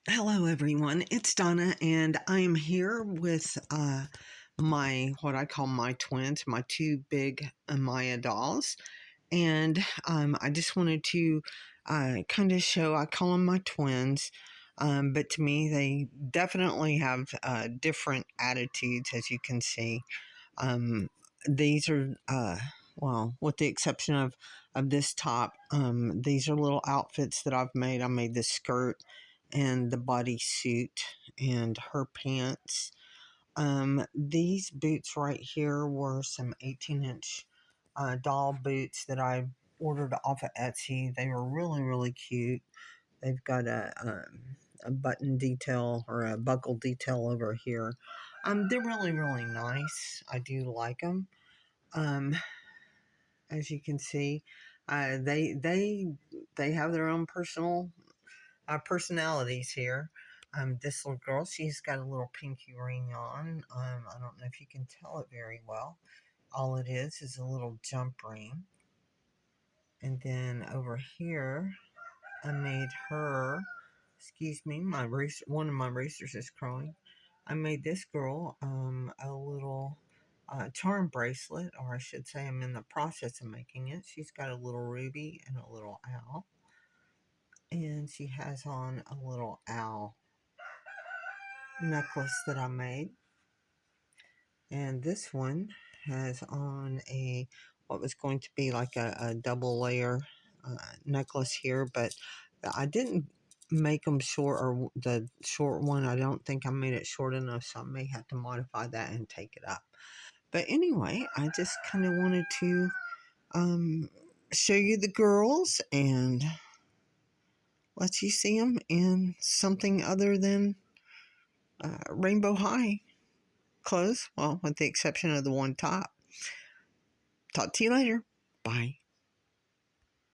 Hello, everyone. It's Donna, and I'm here with what I call my twins, my two big Amaya dolls. And I just wanted to kind of show, I call them my twins, but to me, they definitely have different attitudes, as you can see. These are, well, with the exception of this top, these are little outfits that I've made. I made the skirt and the bodysuit and her pants. These boots right here were some 18-inch doll boots that I ordered off of Etsy. They were really, really cute. They've got a button detail or a buckle detail over here. They're really, really nice. I do like them. Um, as you can see, they have their own personalities here. This little girl, she's got a little pinky ring on. I don't know if you can tell it very well. All it is a little jump ring. And then over here, I made her, excuse me, one of my racers is crowing. I made this girl a little charm bracelet, or I should say I'm in the process of making it. She's got a little ruby and a little owl. And she has on a little owl necklace that I made. And this one has on what was going to be like a double layer necklace here, but I didn't make them short, or the short one, I don't think I made it short enough, so I may have to modify that and take it up. But anyway, I just kind of wanted to show you the girls and let you see them in something other than Rainbow High clothes, well, with the exception of the one top. Talk to you later. Bye.